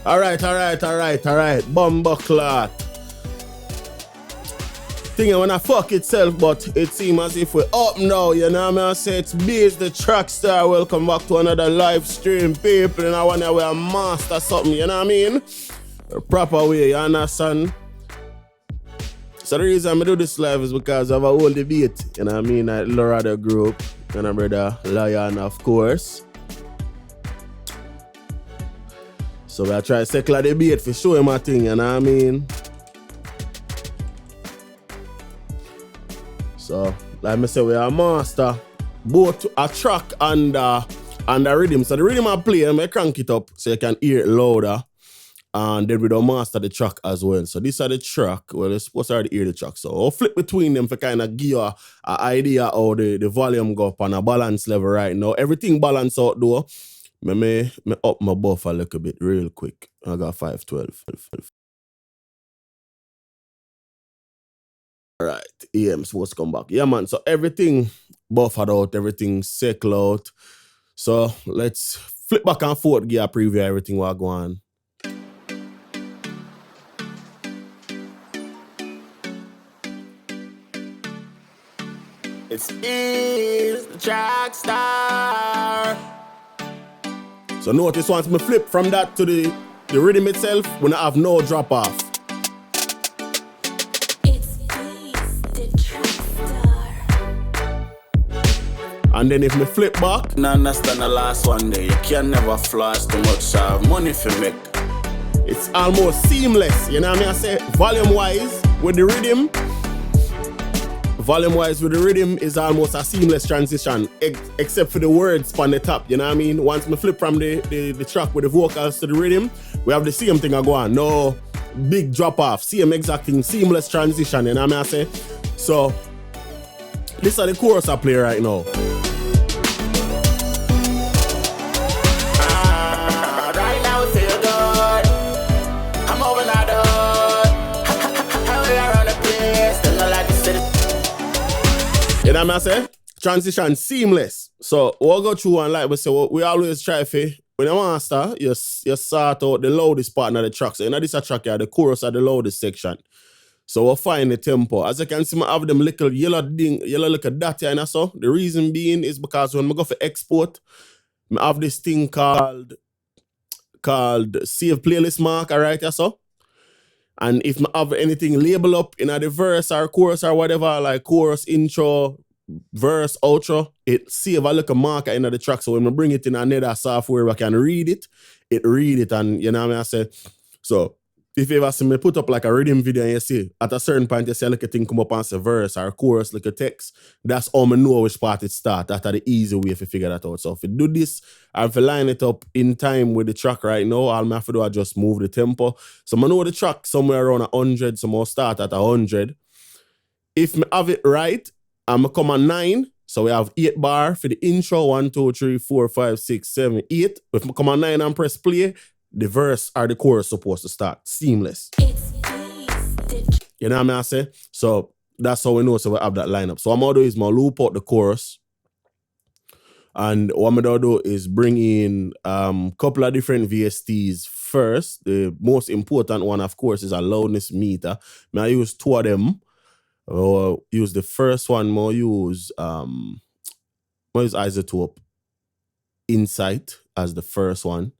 Alright. Bumbleclot. Thing when I fuck itself, but it seems as if we're up now, you know what I mean? I say Itz-Beez-Da TrackStar. Welcome back to another live stream, people. And I want to wear a master something, you know what I mean? A proper way, you understand? So the reason I do this live is because of a whole debate, you know what I mean? At LUFS group, and my brother Lion, of course. So I try to settle a debate for show him a thing, you know what I mean? So, like I say, we are master both a track and a rhythm. So the rhythm I play, I crank it up so you can hear it louder. And then we don't master the track as well. So this is the track. Well, you're supposed to already hear the track. So I'll flip between them for kind of give you an idea how the volume go up on a balance level right now. Everything balance out though. Me up my buff a little bit real quick. I got 512. Alright, EM supposed to come back. Yeah man, so everything buffered out, everything settled out. So let's flip back and forth, give a preview everything what go on. Itz-Beez-Da TrackStar. So notice once me flip from that to the rhythm itself, when I have no drop off. Itz-Beez-Da TrackStar. And then if me flip back, Now understand the last one day. You can never floss too much money for make. it's almost seamless. You know what I mean? I say volume wise with the rhythm. Volume wise with the rhythm is almost a seamless transition, except for the words on the top, you know what I mean? Once me flip from the track with the vocals to the rhythm, we have the same thing I go on. No big drop off, same exact thing, seamless transition, you know what I mean? I say. So, this is the chorus I play right now. Right now we feel good. I'm moving out the hood. We around the place. Still not like the city. You know what I say? Transition seamless. So we'll go through and like we say, we always try for when you master, you sort out the loudest part of the track. So in this track here, the chorus are the loudest section. So we'll find the tempo. As you can see, I have them little yellow little dot here and so. The reason being is because when I go for export, I have this thing called save playlist marker right here so. And if I have anything label up in the verse or chorus or whatever, like chorus, intro, verse, outro, it save a little marker in the track. So when I bring it in another software, I can read it and you know what I mean? I say, so if you ever see me put up like a rhythm video and you see, at a certain point you see a little thing come up and say verse or chorus, like a text, that's how I know which part it start. That's the easy way if you figure that out. So if you do this, and if you line it up in time with the track right now, all I have to do is just move the tempo. So I know the track somewhere around 100, so I'll start at 100. If I have it right, I'm come on 9. So we have 8 bar for the intro, 1, 2, 3, 4, 5, 6, 7, 8. If I come on 9 and press play, the verse or the chorus supposed to start seamless. You know what I mean? I say? So that's how we know so we have that lineup. So what I'm gonna do is I'm loop out the chorus. And what I'm gonna do is bring in couple of different VSTs first. The most important one, of course, is a loudness meter. I use 2 of them. I'll use the first one, I'll use Isotope Insight as the first one.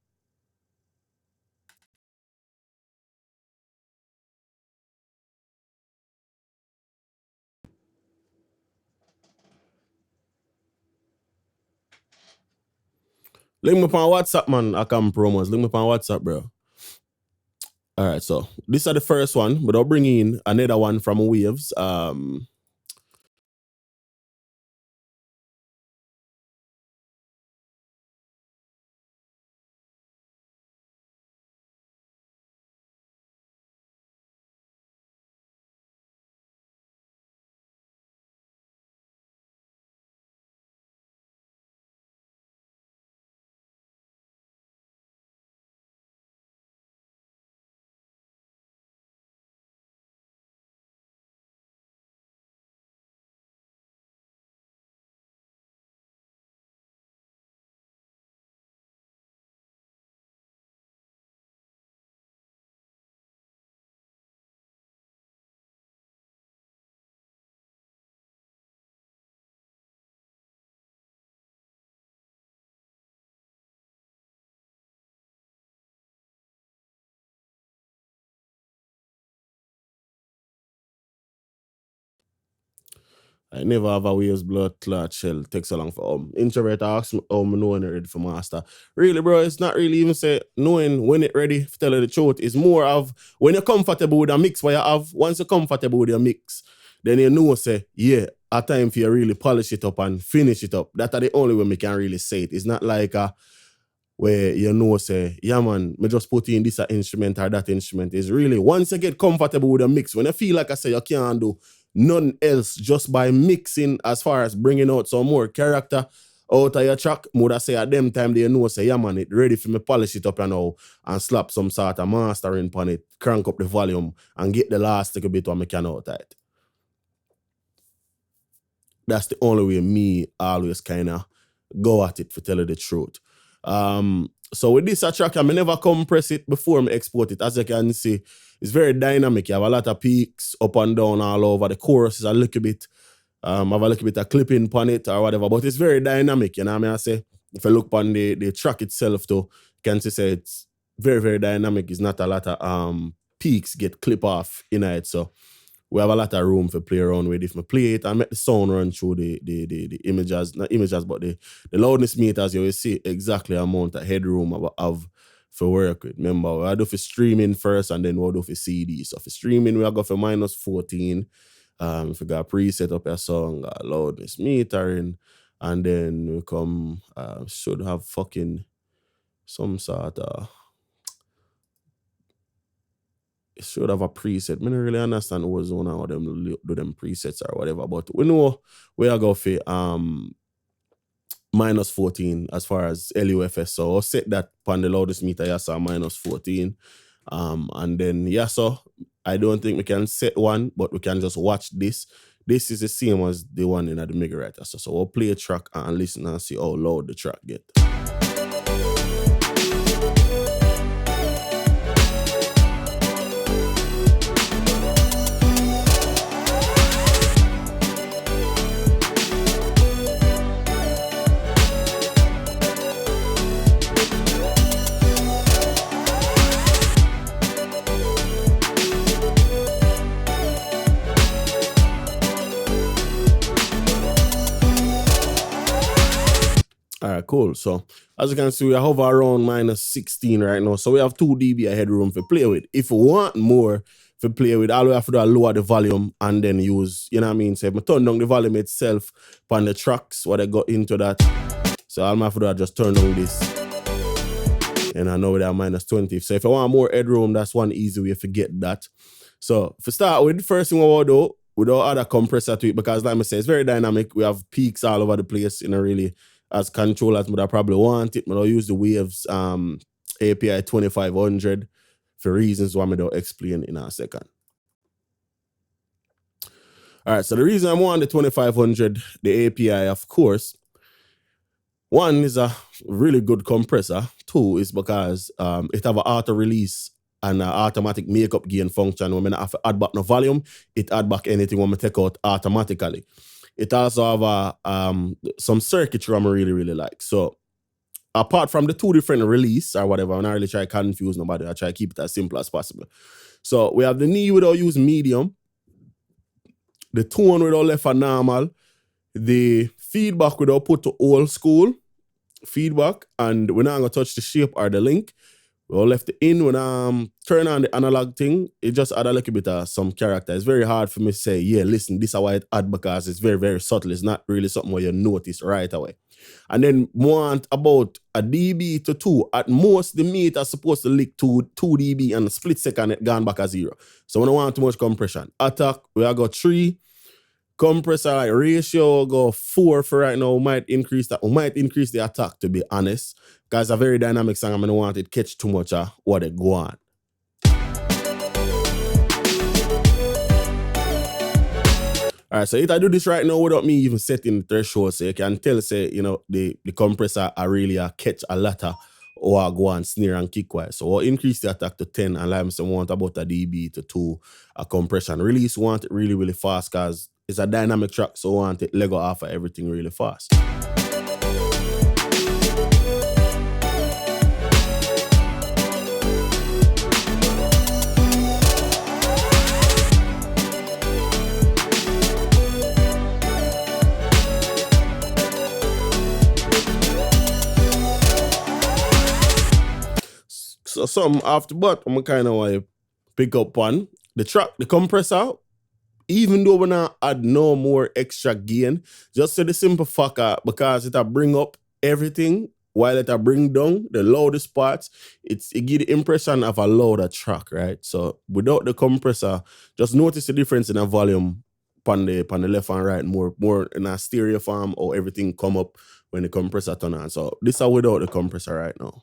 Link me up on WhatsApp, man. I come promos. Link me up on WhatsApp, bro. Alright, so this is the first one, but I'll bring in another one from Waves. I never have a waves blood clot shell. Takes so long for introvert ask me how me know when it ready for master. Really, bro, it's not really even say knowing when it ready, to tell you the truth. It's more of when you're comfortable with a mix what you have, once you're comfortable with your mix, then you know say, yeah, a time for you really polish it up and finish it up. That's the only way we can really say it. It's not like where you know say, yeah man, me just put in this instrument or that instrument. Is really once you get comfortable with a mix, when you feel like I say you can't do none else just by mixing as far as bringing out some more character out of your track, would I say at them time they know say, yeah man, it ready for me polish it up and slap some sort of mastering on it, crank up the volume and get the last little bit what I can out of it. That's the only way me always kind of go at it, for tell you the truth. So with this track, I never compress it before I export it. As you can see, it's very dynamic. You have a lot of peaks up and down all over. The chorus is a little bit, have a little bit of clipping on it or whatever, but it's very dynamic, you know what I mean? I say, if you look on the track itself too, you can see it's very, very dynamic. It's not a lot of peaks get clip off in it, so we have a lot of room for play around with. If I play it and make the sound run through the images, not images, but the loudness meters, you will see exactly the amount of headroom I have for work with. Remember, we do for streaming first and then we'll do for CD. So for streaming, we'll go for -14. If we got preset up a song, loudness metering, and then we come, should have fucking some sort of, it should have a preset. I don't really understand who's on how them do them presets or whatever, but we know we are going for -14 as far as LUFS. So I'll set that on the loudest meter, yes, -14. And then, yeah, so I don't think we can set one, but we can just watch this. This is the same as the one in the MIDI writer. So we'll play a track and listen and see how loud the track get. All right, cool. So as you can see, we hover around -16 right now. So we have 2 dB of headroom to play with. If you want more to play with, all we have to do is lower the volume and then use, you know what I mean? So if I turn down the volume itself on the tracks, what I got into that. So all I have to do is just turn down this. And I know we are -20. So if I want more headroom, that's one easy way to get that. So to start with, the first thing we will do, we don't add a compressor to it because like I say, it's very dynamic. We have peaks all over the place, you know, really. As controllers, but I probably want it. But I'll use the Waves API 2500 for reasons why I don't explain in a second. All right, so the reason I want the 2500, the API, of course, one is a really good compressor. 2 is because it have an auto release and an automatic makeup gain function. When I have to add back no volume, it add back anything when I take out automatically. It also have some circuitry I really, really like. So apart from the 2 different release or whatever, I'm not really try to confuse nobody. I try to keep it as simple as possible. So we have the knee without use medium, the tone without left for normal, the feedback without put to old school feedback, and we're not going to touch the shape or the link. We all left it in. When I turn on the analog thing, it just add a little bit of some character. It's very hard for me to say, yeah, listen, this is why it add, because it's very, very subtle. It's not really something where you notice right away. And then want about a dB to 2. At most, the meter is supposed to lick 2 dB and a split second it gone back a 0. So when I want too much compression. Attack, we have got 3. Compressor like ratio go 4 for right now. We might increase that. We might increase the attack, to be honest. Because it's a very dynamic song. I'm going to want it catch too much of what it go on. All right, so if I do this right now without me even setting the threshold, so you can tell, say, you know, the compressor I really catch a lot of or go on snare and kick wise. So we'll increase the attack to 10 and like I said, want about a dB to 2 a compression. Release want it really, really fast because it's a dynamic track, so want it Lego off of everything really fast. So some after but I'm kind of want to pick up on the track, the compressor. Even though we not add no more extra gain, just to the simple fact because it'll bring up everything while it'll bring down the loudest parts. It give the impression of a louder track, right? So without the compressor, just notice the difference in the volume on the left and right, more in a stereo form, or everything come up when the compressor turn on. So this is without the compressor right now.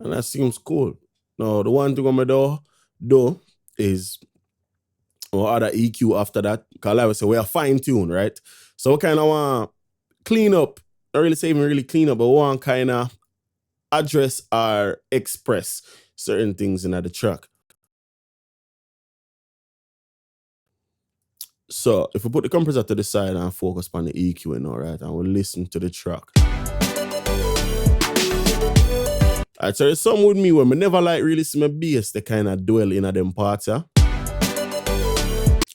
And that seems cool. Now, the one thing I'm going to do is or other EQ after that. Because like I say, we are fine-tuned, right? So we kind of want to clean up. Not really say even really clean up, but we want to kind of address or express certain things in the track. So if we put the compressor to the side and focus on the EQ now, right? And we'll listen to the track. Alright, so there's some with me where I never like really see my bass, they kind of dwell in them parts, yeah?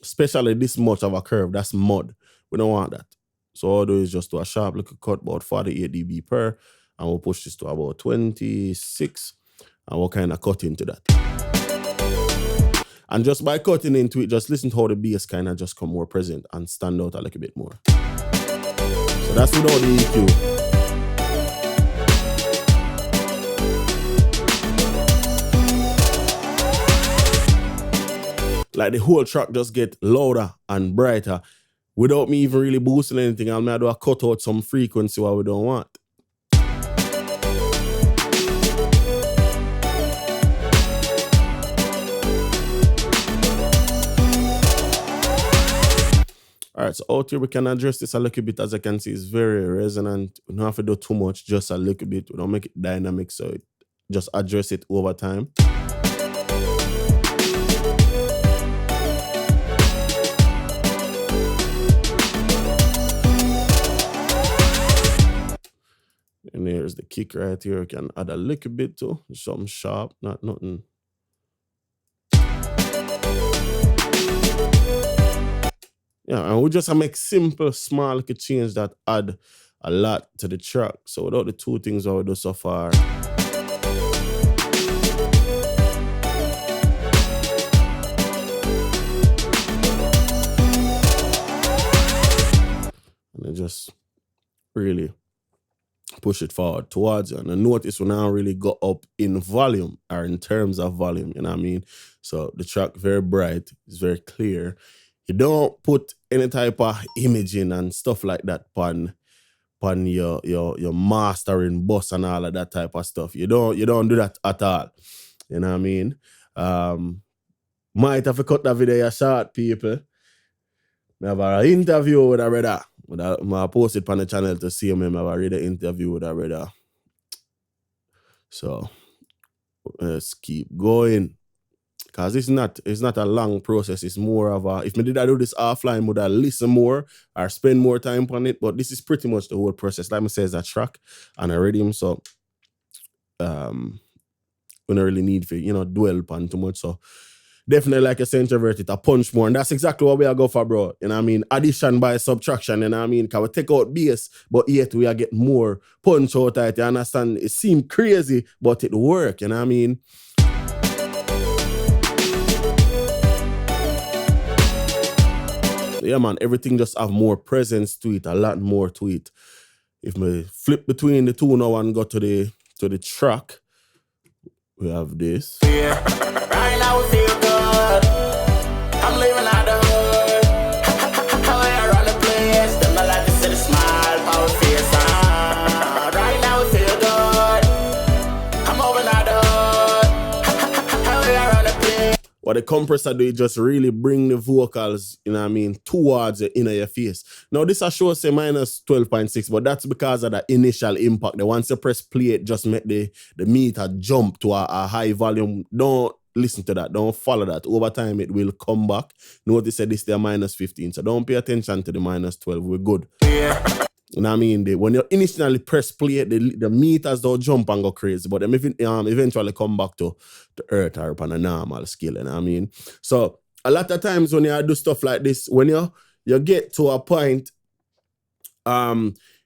Especially this much of a curve, that's mud. We don't want that. So all I do is just do a sharp little cut, about 48 dB per, and we'll push this to about 26, and we'll kind of cut into that. And just by cutting into it, just listen to how the bass kind of just come more present and stand out a little bit more. So that's without the EQ. Like the whole track just get louder and brighter without me even really boosting anything. I'll do a cut out some frequency what we don't want. Alright, so out here we can address this a little bit. As I can see, it's very resonant. We don't have to do too much, just a little bit. We don't make it dynamic, so just address it over time. And here's the kick right here. You can add a little bit too. Something sharp, not nothing. Yeah, and we just make simple, small little change that add a lot to the track. So without the two things I do so far. And then just really push it forward towards you. And I notice we now really go up in volume or in terms of volume, you know what I mean? So the track very bright, it's very clear. You don't put any type of imaging and stuff like that on your mastering bus and all of that type of stuff. You don't do that at all. You know what I mean? Might have to cut that video short, people. I have an interview with a brother. I post it on the channel to see him. I have already interview with a brother. So let's keep going. Because it's not a long process. It's more of a, if I did I do this offline, would I listen more or spend more time on it? But this is pretty much the whole process. Like I say, it's a track and a rhythm. So we don't really need to, dwell upon too much. So definitely, like I say, introvert it, a punch more. And that's exactly what we are going for, bro. You know what I mean? Addition by subtraction, you know what I mean? Because we take out bass, but yet we are get more punch out of it. You understand? It seems crazy, but it work, you know what I mean? Yeah, man, everything just have more presence to it, a lot more to it. If we flip between the two now and go to the track, we have this. Yeah. Right now we feel good. I'm living out the hood. How I run the place. Them not like to see the smile, power face. Right now we feel good. I'm moving out the hood. How I run the place. what the compressor do, it just really bring the vocals, you know what I mean, towards the inner your face. Now this I show say minus 12.6, but that's because of the initial impact. The once you press play, it just make the meter jump to a high volume. Don't listen to that. Don't follow that. Over time, it will come back. Notice that this there minus 15. So don't pay attention to the minus 12. We're good. You know what I mean? When you initially press play, the meters don't jump and go crazy, but them eventually come back to earth or upon a normal scale. You know what I mean? So a lot of times when you do stuff like this, when you get to a point,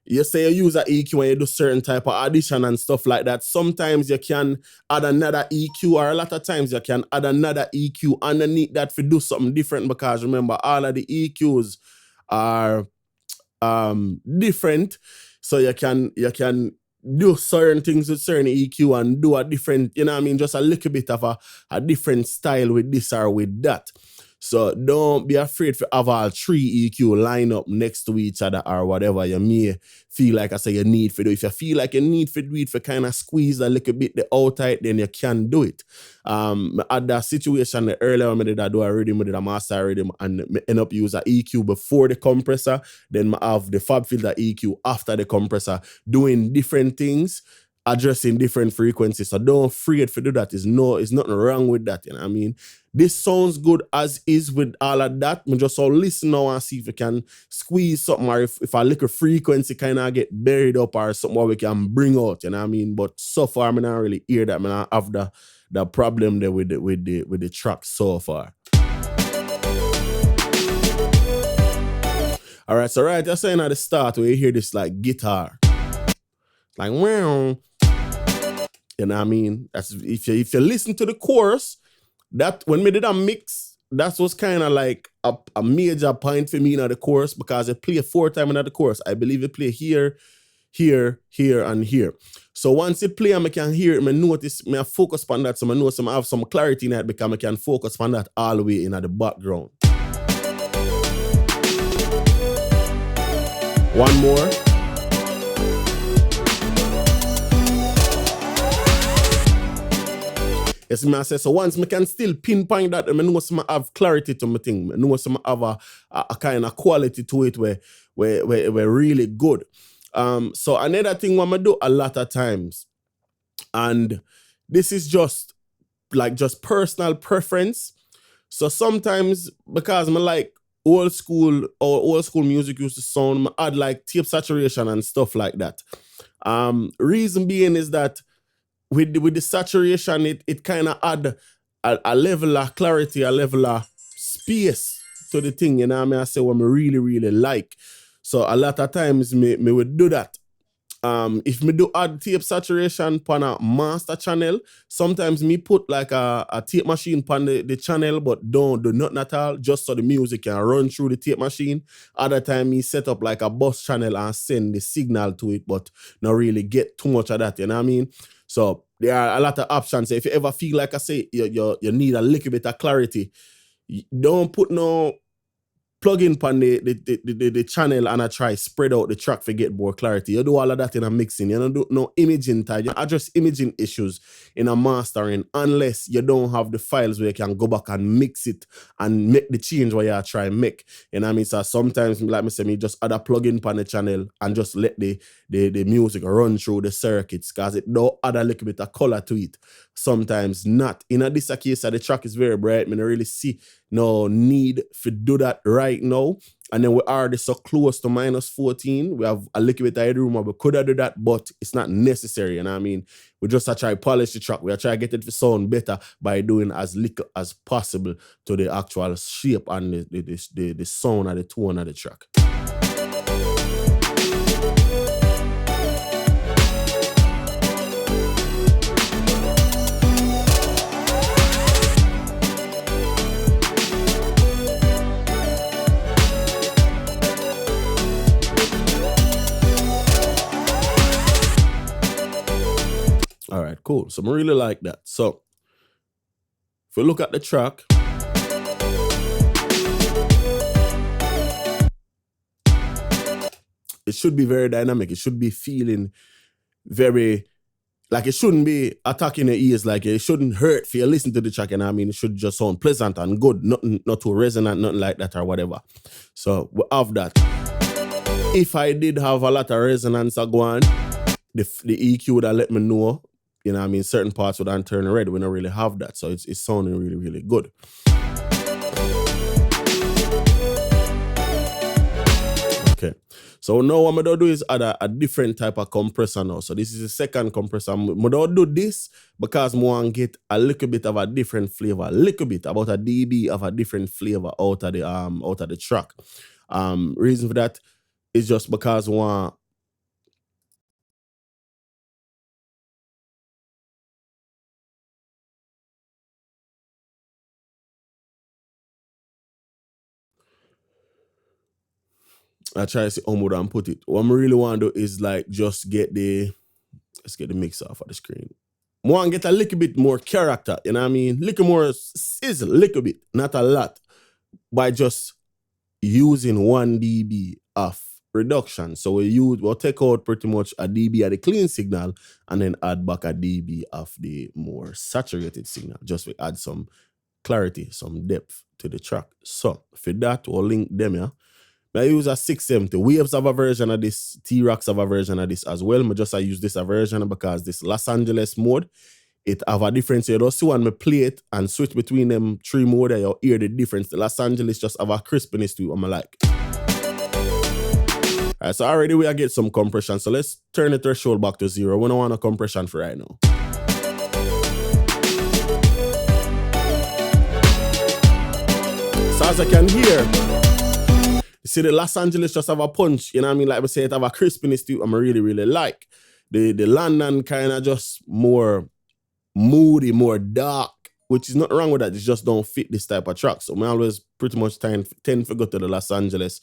you say you use an EQ when you do certain type of audition and stuff like that. Sometimes you can add another EQ, or a lot of times you can add another EQ underneath that to do something different, because remember, all of the EQs are different, so you can do certain things with certain EQ and do a different, you know what I mean, just a little bit of a different style with this or with that. So don't be afraid to have all 3 EQ line up next to each other or whatever you may feel like I say you need to do. If you feel like you need to do it for kind of squeeze a little bit the outside, then you can do it. At that situation, the earlier I did I do a rhythm, I did a master rhythm, and I end up use a EQ before the compressor, then I have the fab filter EQ after the compressor, doing different things, addressing different frequencies. So don't afraid to do that. There's nothing wrong with that, you know what I mean? This sounds good as is with all of that. I just so listen now and see if you can squeeze something, or if a little frequency kind of get buried up or something what we can bring out, you know what I mean? But so far, I not really hear that. I not have the problem there with the track so far. All right, so right, you're saying at the start where you hear this like guitar, like wow, you know what I mean? That's if you listen to the chorus. That when we did a mix, that was kind of like a major point for me in the chorus, because it play 4 times in the chorus. I believe it play here, here, here, and here. So once it play and I can hear it, I notice, I focus on that, so I know I have some clarity in it, because I can focus on that all the way in the background. One more. Yes, I say, so once I can still pinpoint that, I know some have clarity to my thing. I know some have a kind of quality to it where really good. So another thing what I do a lot of times, and this is just personal preference. So sometimes, because I like old school music used to sound, I add like tape saturation and stuff like that. Reason being is that with the saturation, it kind of add a level of clarity, a level of space to the thing, you know what I mean? I say what I really, really like. So a lot of times me would do that. If me do add tape saturation on a master channel, sometimes me put like a tape machine on the channel, but don't do nothing at all, just so the music can run through the tape machine. Other time me set up like a bus channel and send the signal to it, but not really get too much of that, you know what I mean? So there are a lot of options. If you ever feel like I say you need a little bit of clarity, don't put no plug in on the channel and I try spread out the track to get more clarity. You do all of that in a mixing. You don't do no imaging type. You address imaging issues in a mastering unless you don't have the files where you can go back and mix it and make the change where you try and make. You know what I mean? So sometimes, like I say, me just add a plug in on the channel and just let the music run through the circuits, because it don't add a little bit of color to it. Sometimes not. In this case, the track is very bright. I don't really see no need to do that right now. And then we are already so close to minus 14. We have a little bit of headroom where we could have do that, but it's not necessary. You know what I mean? We just try to polish the track. We try to get it to sound better by doing as little as possible to the actual shape and the sound and the tone of the track. All right, cool. So I really like that. So if we look at the track, it should be very dynamic. It should be feeling very like it shouldn't be attacking your ears, like it shouldn't hurt if you listen to the track, and I mean it should just sound pleasant and good, nothing not too resonant, nothing like that or whatever. So we have that. If I did have a lot of resonance go on, the EQ would have let me know, you know what I mean, certain parts would turn red. We don't really have that. So it's sounding really, really good. Okay. So now what I'm going to do is add a different type of compressor now. So this is the second compressor. I'm going to do this because I want to get a little bit of a different flavor, a little bit, about a dB of a different flavor out of the track. Reason for that is just because I want I try to see how much and put it. What I really want to do is like just get let's get the mix off of the screen. I want to get a little bit more character, you know what I mean? Little more sizzle, little bit, not a lot, by just using 1 dB of reduction. So we'll take out pretty much a dB of the clean signal and then add back a dB of the more saturated signal, just to add some clarity, some depth to the track. So for that, we'll link them here. I use a 670. Waves have a version of this. T-Rocks have a version of this as well. I use this version because this Los Angeles mode, it have a difference. You don't see when I play it and switch between them 3 mode, you hear the difference. The Los Angeles just have a crispness to it, I'm like. Alright, so already we are getting some compression. So let's turn the threshold back to 0. We don't want a compression for right now. So as I can hear, you see the Los Angeles just have a punch, you know what I mean? Like I say, it have a crispness to it, I'm really, really like. The London kind of just more moody, more dark, which is not wrong with that. It just don't fit this type of track. So I always pretty much tend to go to the Los Angeles.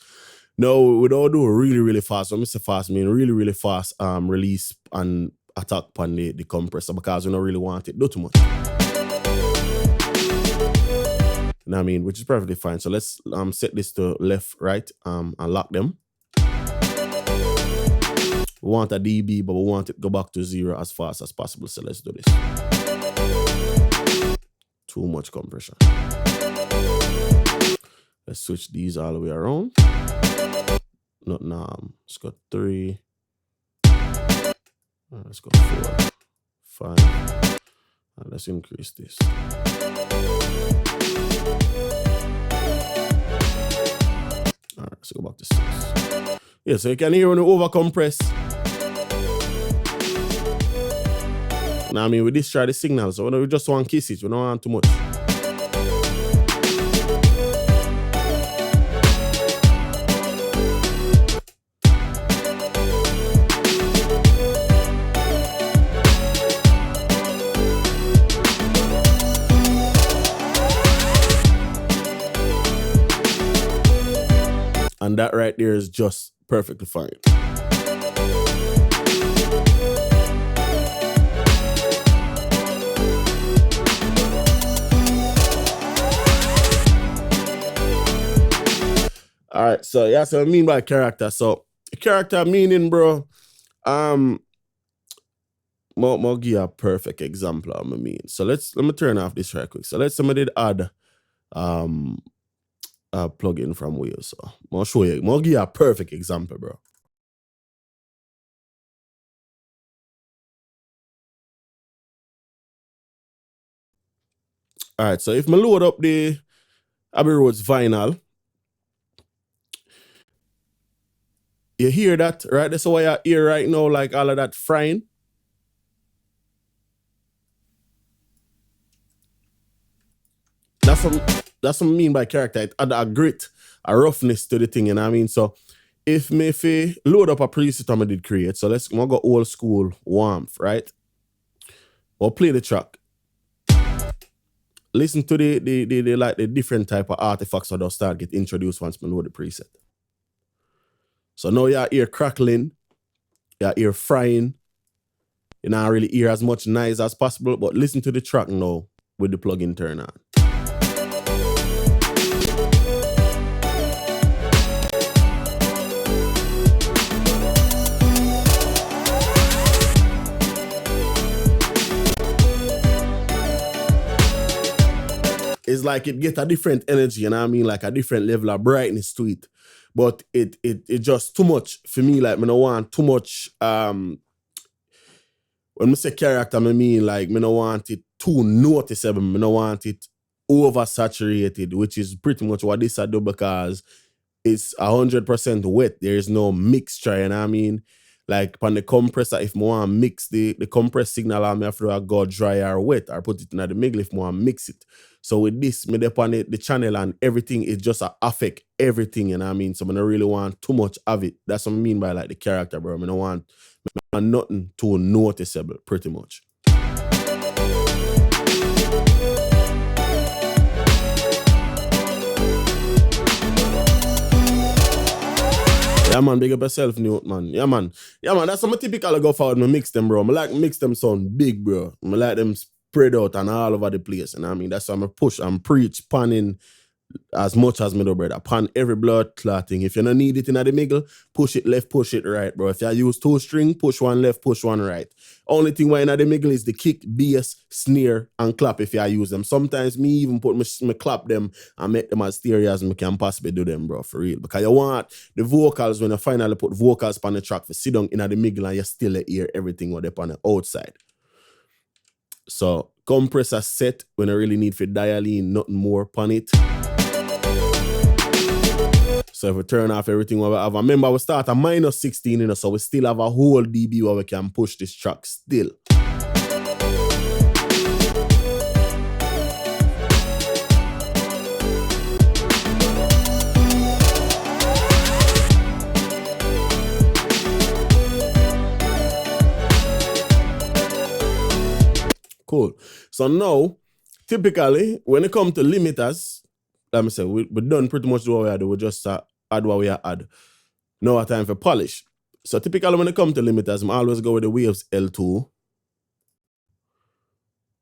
No, we don't do really, really fast. When I say fast, I mean really, really fast release and attack on the compressor because we don't really want it do too much. You know what I mean? Which is perfectly fine. So let's set this to left, right, and lock them. We want a dB, but we want it to go back to 0 as fast as possible. So let's do this. Too much compression. Let's switch these all the way around. Not now. Let's go 3. Let's go 4, 5. And let's increase this. Alright, let's go back to 6. Yeah, so you can hear when we over compress. Now I mean we destroy the signal, so we just want to kiss it, we don't want too much. And that right there is just perfectly fine. All right, so yeah, so what I mean by character. So character meaning, bro, I'll give you a perfect example of what I mean. So let me turn off this right quick. So let's say I did add a plugin from Waves. So I'll show you. I'll give you a perfect example, bro. All right, so if I load up the Abbey Road's vinyl, you hear that, right? That's why you hear right now, like all of that frying. That's what I mean by character. It add a grit, a roughness to the thing, you know what I mean? So if me load up a preset I did create, so let's go old school warmth, right? Or play the track. Listen to the different type of artifacts that start get introduced once I load the preset. So now you hear crackling, you hear frying, you don't really hear as much noise as possible, but listen to the track now with the plugin turn on. like it get a different energy, you know what I mean? Like a different level of brightness to it. But it just too much for me. Like, I don't want too much, when I say character, I mean like, I don't want it too noticeable. I don't want it oversaturated, which is pretty much what this I do because it's 100% wet. There is no mixture, you know what I mean? Like on the compressor, if I want to mix the compressed signal, I have to go dry or wet or put it in the middle if I want to mix it. So with this, me dep on the channel and everything, it just affect everything, you know what I mean? So I don't really want too much of it. That's what I mean by like the character, bro. I don't want nothing too noticeable, pretty much. Yeah, man, big up yourself, Newt, man. Yeah, man. That's some typical I go forward. I mix them, bro. I like mix them sound big, bro. I like them spread out and all over the place. You know what I mean? That's why I'm push and preach, panning as much as me do, brother. Pan every blood clotting. If you don't need it in the middle, push it left, push it right, bro. If you use 2 string, push one left, push one right. Only thing why in the middle is the kick, bass, snare, and clap if you use them. Sometimes me even put me clap them and make them as stereo as me can possibly do them, bro, for real. Because you want the vocals, when you finally put vocals on the track, for sit down in the middle and you still hear everything what they on the outside. So compressor set when I really need for dial in, nothing more on it. So if we turn off everything we have, remember we start at -16, you know, so we still have a whole dB where we can push this track still. Cool. So now, typically, when it comes to limiters, let me say, we're done pretty much what we had. We just add what we add. Now our time for polish. So typically when it comes to limiters, I always go with the Waves L2.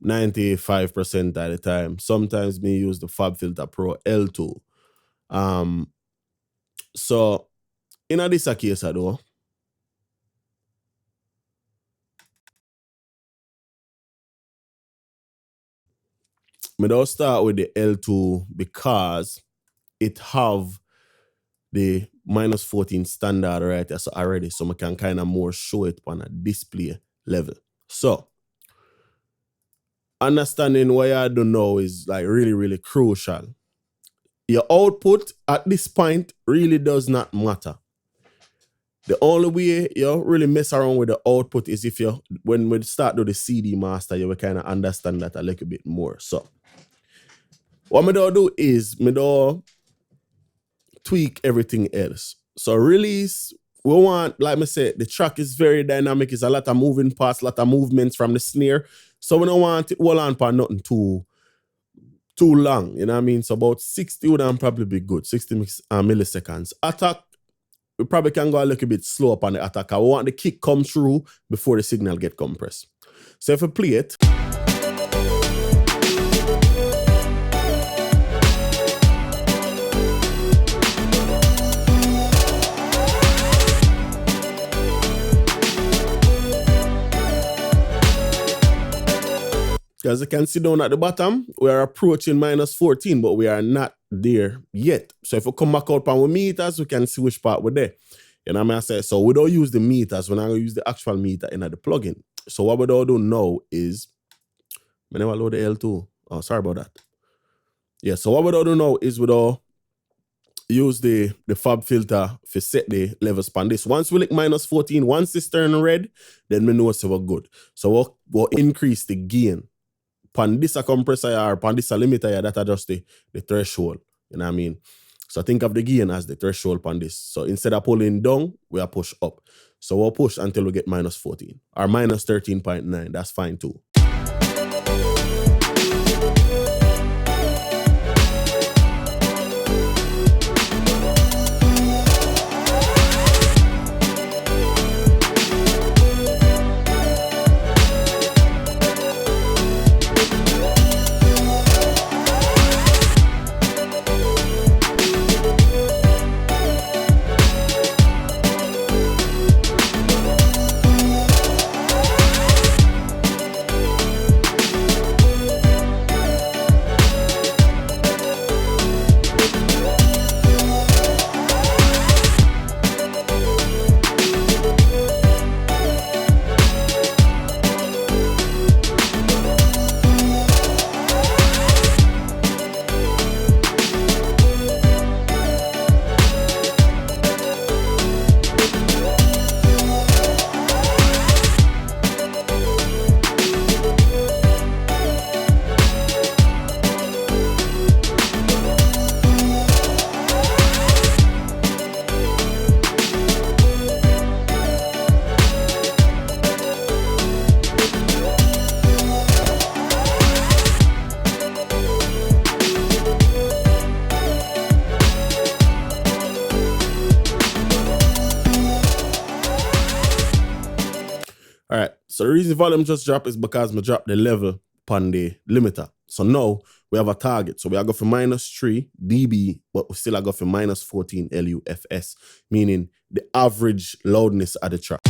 95% of the time. Sometimes me use the FabFilter Pro L2. So in this case, though, I don't start with the L2 because it have the -14 standard right there so already, so I can kind of more show it on a display level. So understanding what I do now is like really, really crucial. Your output at this point really does not matter. The only way you really mess around with the output is if you, when we start do the CD master, you will kind of understand that a little bit more. So what I do is I do tweak everything else. So release, we want, like I said, the track is very dynamic. It's a lot of moving parts, a lot of movements from the snare. So we don't want it hold on for nothing too long. You know what I mean? So about 60 would probably be good. 60 milliseconds. Attack, we probably can go a little bit slow up on the attack. I want the kick come through before the signal get compressed. So if we play it, as you can see down at the bottom, we are approaching -14, but we are not there yet. So if we come back out on meters, we can see which part we're there. You know what I mean? So we don't use the meters. We're not going to use the actual meter in the plugin. So what we don't do now is, I never load the L2. Oh, sorry about that. Yeah, so what we don't do now is we don't use the fab filter to set the levels on this. Once we lick -14, once it's turning red, then we know so we're good. So we'll increase the gain. Pan this a compressor or pan this a limiter, that adjusts the threshold. You know what I mean? So think of the gain as the threshold pan this. So instead of pulling down, we are push up. So we'll push until we get -14 or -13.9. That's fine too. So the reason volume just drop is because I drop the level upon the limiter. So now we have a target. So we are going for -3 dB, but we still are going for -14 LUFS, meaning the average loudness of the track.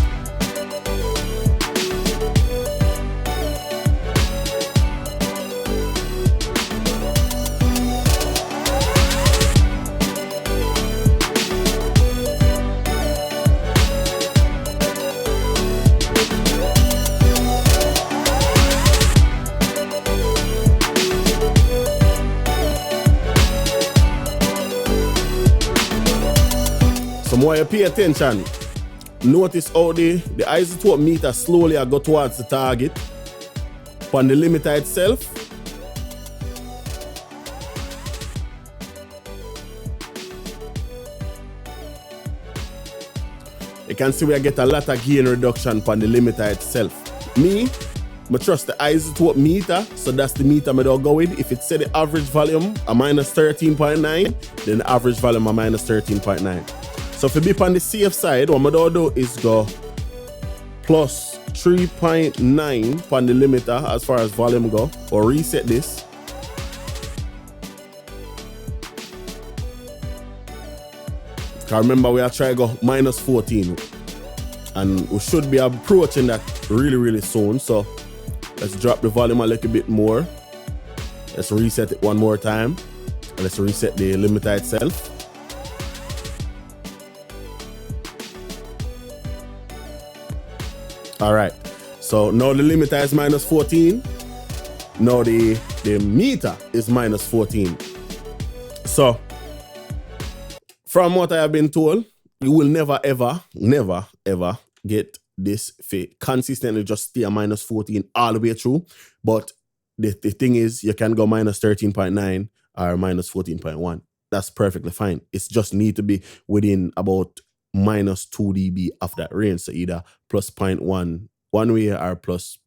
So more you pay attention, notice how the isotope meter slowly I go towards the target. On the limiter itself, you can see we get a lot of gain reduction on the limiter itself. I trust the isotope meter, so that's the meter I don't go with. If it said the average volume a -13.9, then the average volume a -13.9. So if you be on the safe side, what I do is go plus 3.9 on the limiter as far as volume go, or reset this. Because remember we are trying to go -14, and we should be approaching that really soon. So let's drop the volume a little bit more. Let's reset it one more time. And let's reset the limiter itself. All right, so now the limiter is -14. Now the meter is -14. So from what I have been told, you will never ever get this fit consistently just stay at -14 all the way through. But the thing is, you can go -13.9 or -14.1. That's perfectly fine. It's just need to be within about -2 dB of that range. So either +0.1 one way or plus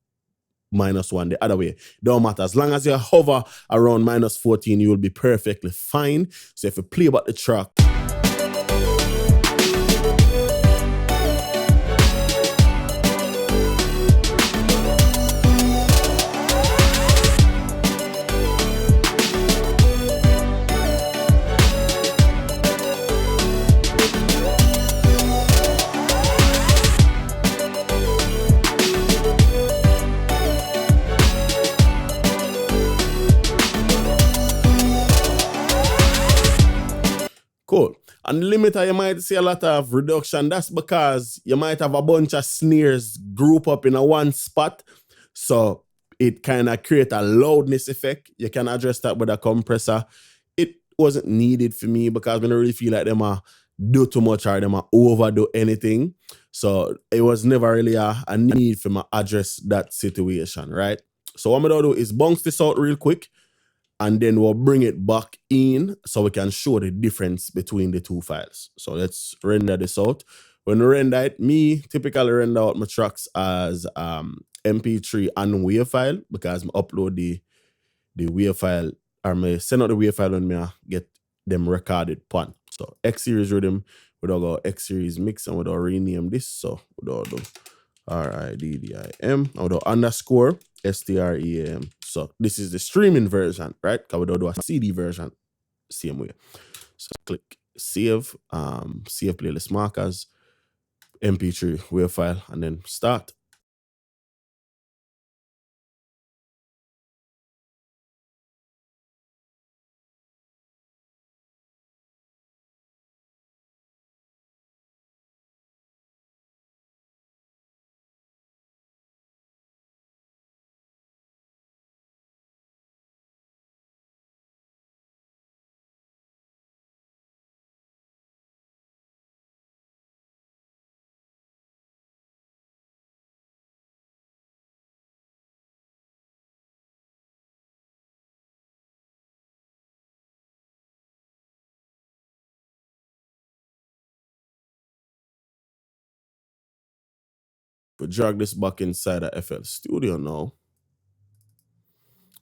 -1 the other way. Don't matter. As long as you hover around -14, you will be perfectly fine. So if you play about the track, cool. And the limiter, you might see a lot of reduction. That's because you might have a bunch of snares group up in a one spot. So it kind of create a loudness effect. You can address that with a compressor. It wasn't needed for me because I don't really feel like them do too much or them overdo anything. So it was never really a need for me to address that situation, right? So what I'm going to do is bounce this out real quick, and then we'll bring it back in so we can show the difference between the two files. So let's render this out. When we render it, me typically render out my tracks as MP3 and WAV file because I upload the WAV file, or I send out the WAV file when I get them recorded pan. So X series rhythm, we don't go X series mix, and we don't rename this. So we don't do RIDDIM, and we do underscore STREAM. So this is the streaming version, right? Because we don't do a CD version same way. So click save, save playlist markers, MP3 WAV file, and then start. We drag this back inside of FL Studio now.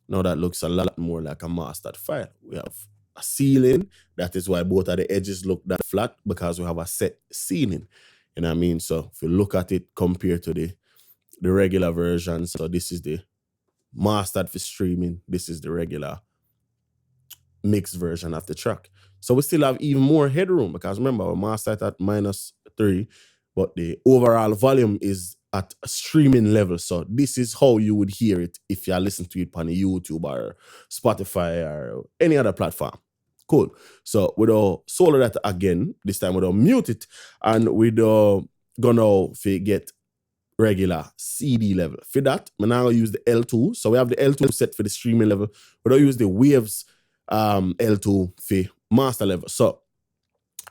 Now that looks a lot more like a mastered file. We have a ceiling. That is why both of the edges look that flat, because we have a set ceiling. You know what I mean? So if you look at it compared to the the regular version. So this is the mastered for streaming. This is the regular mixed version of the track. So we still have even more headroom because remember, we mastered at -3, but the overall volume is at a streaming level. So this is how you would hear it if you listen to it on YouTube or Spotify or any other platform. Cool. So we'll solo that again. This time we'll mute it and we'll gonna get regular CD level. For that, we're now gonna use the L2. So we have the L2 set for the streaming level. We'll use the Waves L2 for master level. So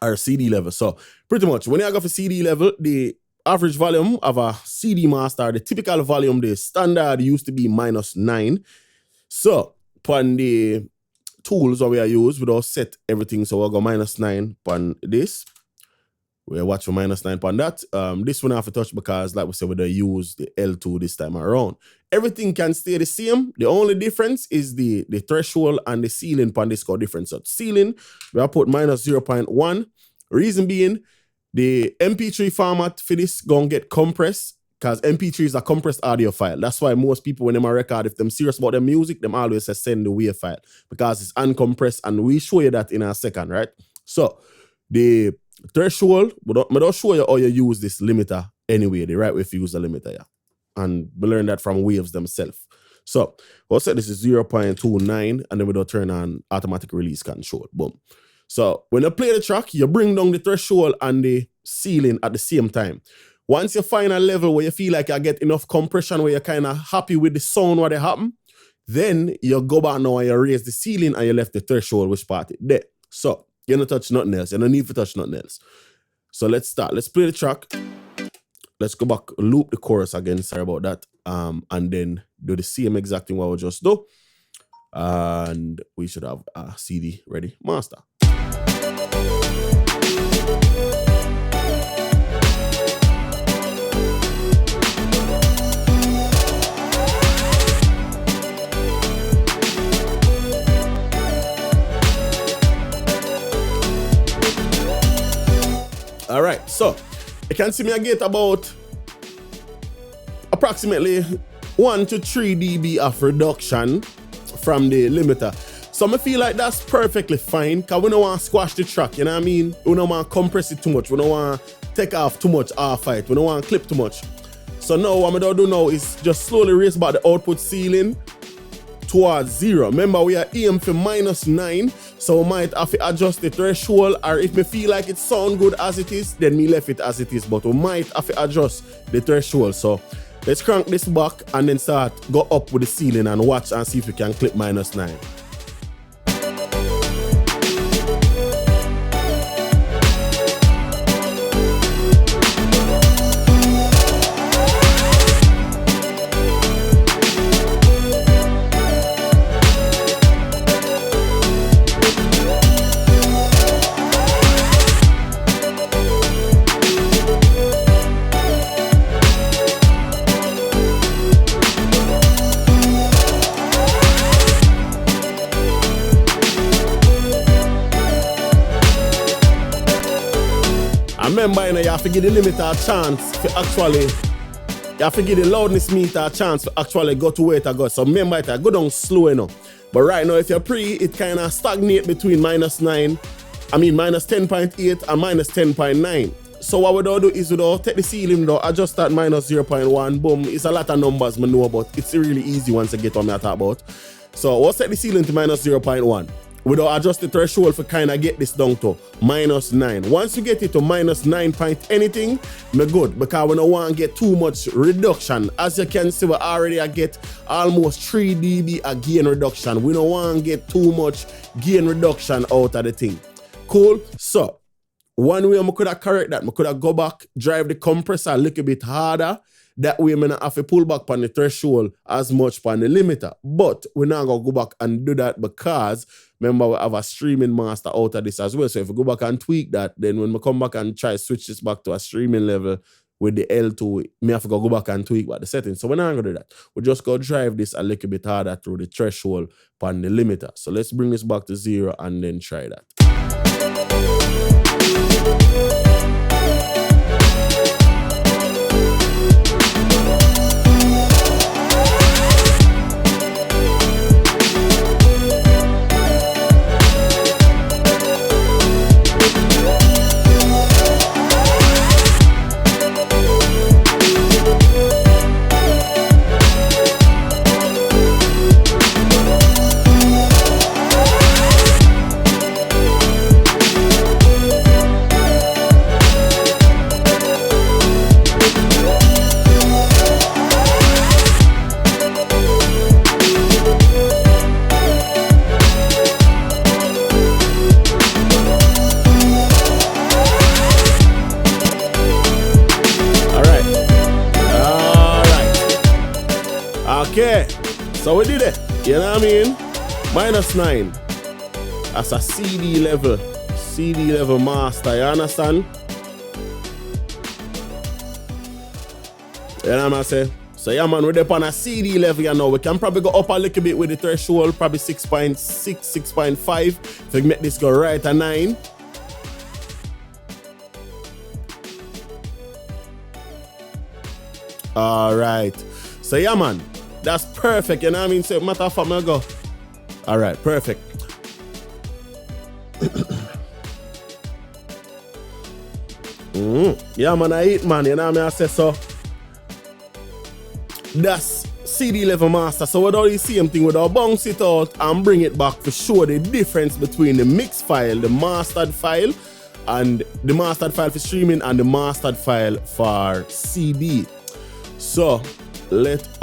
our CD level. So pretty much when you go for CD level, the average volume of a CD master, the typical volume, the standard used to be -9. So upon the tools that we are use, we don't set everything. So we'll go -9 upon this. We'll watch for -9 upon that. This one I have to touch because like we said, we don't use the L2 this time around. Everything can stay the same. The only difference is the threshold and the ceiling upon this go different. So ceiling, we'll put -0.1. Reason being, the MP3 format for this gonna get compressed because MP3 is a compressed audio file. That's why most people, when they record, if them serious about their music, them always say send the WAV file because it's uncompressed, and we show you that in a second, right? So the threshold, I don't show you how you use this limiter anyway, the right way to use the limiter, yeah. And we learned that from Waves themselves. So we'll say this is 0.29, and then we'll turn on automatic release control. Boom. So when you play the track, you bring down the threshold and the ceiling at the same time. Once you find a level where you feel like you get enough compression, where you're kind of happy with the sound, what they happen, then you go back now and you raise the ceiling and you left the threshold, which part it there. So you don't touch nothing else. You don't need to touch nothing else. So let's start. Let's play the track. Let's go back, loop the chorus again. Sorry about that. And then do the same exact thing what we just do. And we should have a CD ready. Master. All right, so you can see me I get about approximately 1 to 3 dB of reduction from the limiter. So I feel like that's perfectly fine because we don't want to squash the track, you know what I mean? We don't want to compress it too much. We don't want to take off too much off it. We don't want to clip too much. So now what I'm going to do now is just slowly raise back the output ceiling towards 0. Remember, we are aiming for -9, so we might have to adjust the threshold, or if we feel like it sound good as it is, then we left it as it is, but we might have to adjust the threshold. So let's crank this back and then start go up with the ceiling and watch and see if we can clip -9. Remember, you have to give the limiter a chance to actually, you have to give the loudness meter a chance to actually go to where it goes. So remember, it go down slow enough. But right now, if you're it kind of stagnate between -10.8 and -10.9. So what we don't do is we don't take the ceiling, though, adjust that -0.1, boom. It's a lot of numbers I know, but it's really easy once you get what I'm talking about. So we'll set the ceiling to -0.1. We don't adjust the threshold for kind of get this down to -9. Once you get it to -9 point anything, we're good because we don't want to get too much reduction. As you can see, we already get almost 3 dB a gain reduction. We don't want to get too much gain reduction out of the thing. Cool? So, one way I could have correct that, I could have go back, drive the compressor a little bit harder. That way, I'm not have to pull back on the threshold as much on the limiter. But we're not going to go back and do that because, remember, we have a streaming master out of this as well. So if we go back and tweak that, then when we come back and try to switch this back to a streaming level with the L2, we have to go back and tweak back the settings. So we're not going to do that. We just go drive this a little bit harder through the threshold on the limiter. So let's bring this back to 0 and then try that. Okay, so we did it. You know what I mean? -9. That's a CD level. CD level master, you understand? You know what I'm saying? So yeah man, we're up on a CD level, you know. We can probably go up a little bit with the threshold, probably 6.6, 6.5. If we make this go right at 9. Alright. So yeah man, that's perfect, you know what I mean? So matter of fact, I'm go. Alright, perfect. Yeah man, I eat man, you know what I mean? I say so. That's CD level master. So we do the same thing, we do bounce it out and bring it back to show the difference between the mix file, the mastered file, and the mastered file for streaming and the mastered file for CD. So let's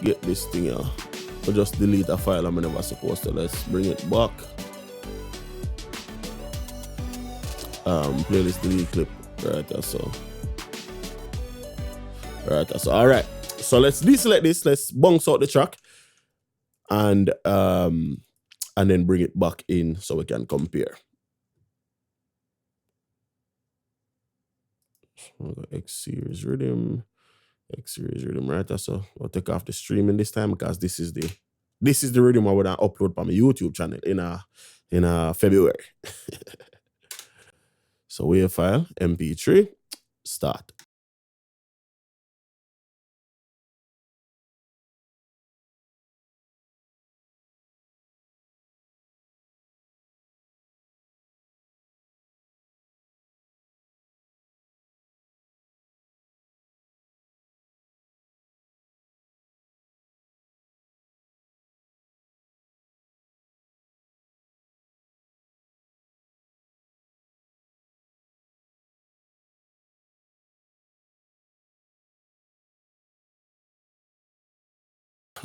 get this thing out. We'll just delete a file I'm never supposed to. Let's bring it back. Playlist delete clip right there, so. Right, so all right. So let's deselect this. Let's bounce out the track, and then bring it back in so we can compare. X series rhythm, right? So we'll take off the streaming this time because this is the rhythm I would upload on my YouTube channel in February. So wave file MP3 start.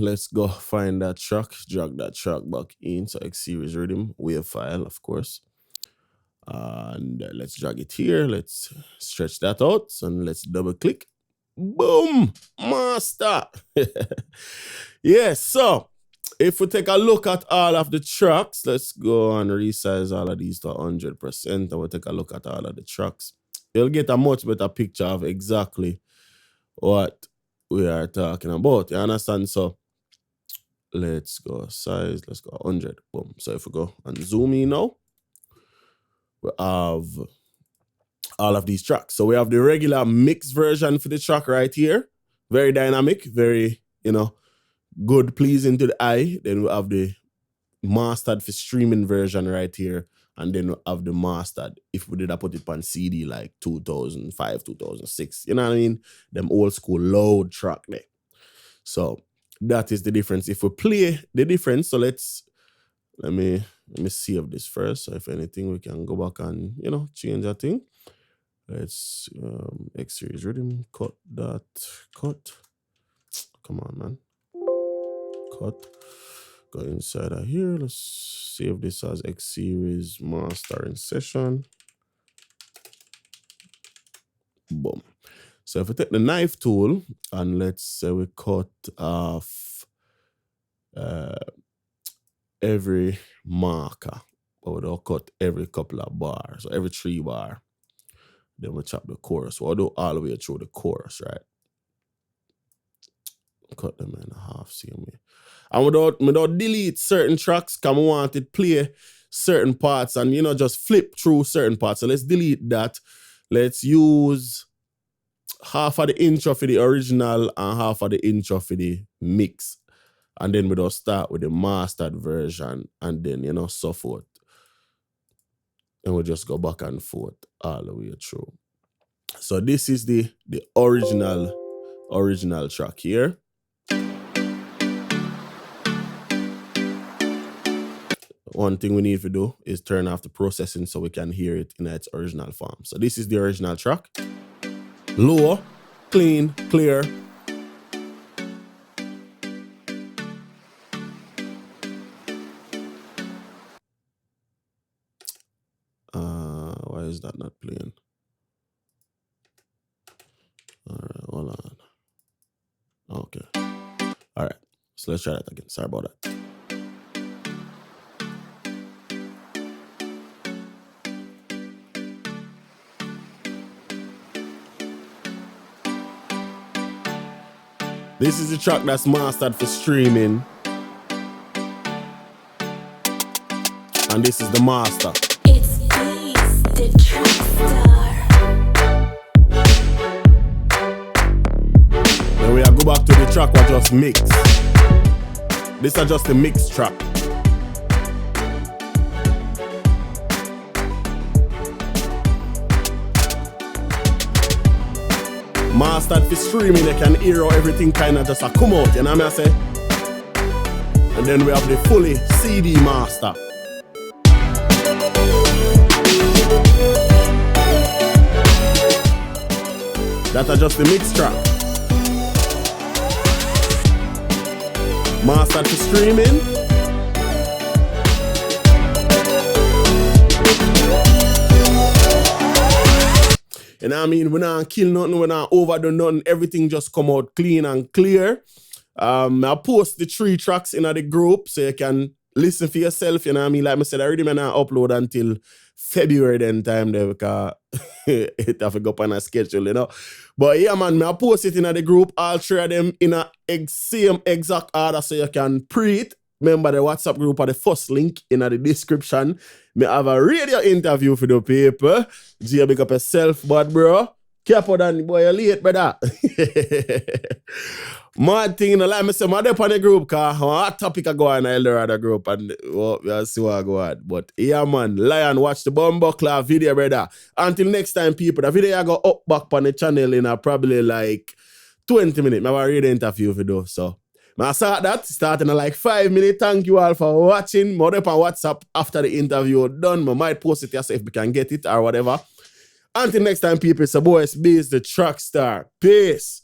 Let's go find that track, drag that track back in. So X series rhythm, wave file, of course. And let's drag it here. Let's stretch that out and let's double click. Boom, master. Yeah, so if we take a look at all of the tracks, let's go and resize all of these to 100%, and we'll take a look at all of the tracks. You'll get a much better picture of exactly what we are talking about. You understand? So let's go size, let's go 100. Boom. So if we go and zoom in now, we have all of these tracks. So we have the regular mix version for the track right here. Very dynamic, very, good, pleasing to the eye. Then we have the mastered for streaming version right here. And then we have the mastered, if we did put it on CD like 2005, 2006. You know what I mean? Them old school loud track there. So that is the difference. If we play the difference, so let me save this first. So if anything, we can go back and, change that thing. Let's X series rhythm, cut that, cut. Come on, man. Cut. Go inside of here. Let's save this as X series mastering session. Boom. So if we take the knife tool and let's say we cut off every marker, but we don't cut every couple of bars, so every 3 bar. Then we chop the chorus. We'll do all the way through the chorus, right? Cut them in half, same way. And we don't delete certain tracks because we want it play certain parts and, just flip through certain parts. So let's delete that. Let's use half of the intro for the original and half of the intro for the mix. And then we don't start with the mastered version and then, so forth. And we'll just go back and forth all the way through. So this is the original track here. One thing we need to do is turn off the processing so we can hear it in its original form. So this is the original track. Low, clean, clear. Why is that not playing? All right, hold on. So let's try that again. Sorry about that. This is the track that's mastered for streaming. And this is the master. Itz-Beez-Da TrackStar. Then we are go back to the track we just mixed. This is just the mix track. Mastered for streaming, they can hear how everything kind of just a come out, you know what I say? And then we have the fully CD master. That are just the mix track. Mastered for streaming. You know what I mean? We not kill nothing, we not overdo nothing. Everything just come out clean and clear. I post the 3 tracks in the group so you can listen for yourself. You know what I mean? Like I said, I already may not upload until February then time there because it have to go up on a schedule, you know. But yeah, man, I post it in the group, all 3 of them in a same exact order so you can pre it. Remember the WhatsApp group are the first link in the description. Me have a radio interview for the people. G, big up yourself, but bro, keep on the boy, you're late, brother. Mad thing, you know, like I said, I'm up on the group because hot topic I go on in the other group and we'll see what I go on. But yeah, man, Lion, watch the Bumbuckler video, brother. Until next time, people, the video I go up back on the channel in probably like 20 minutes. I have a radio interview for those, so. I saw that, starting in like 5 minutes. Thank you all for watching. More up on WhatsApp after the interview done. I might post it yourself if we can get it or whatever. Until next time, people, it's a boy, Itz-Beez-Da TrackStar. Peace.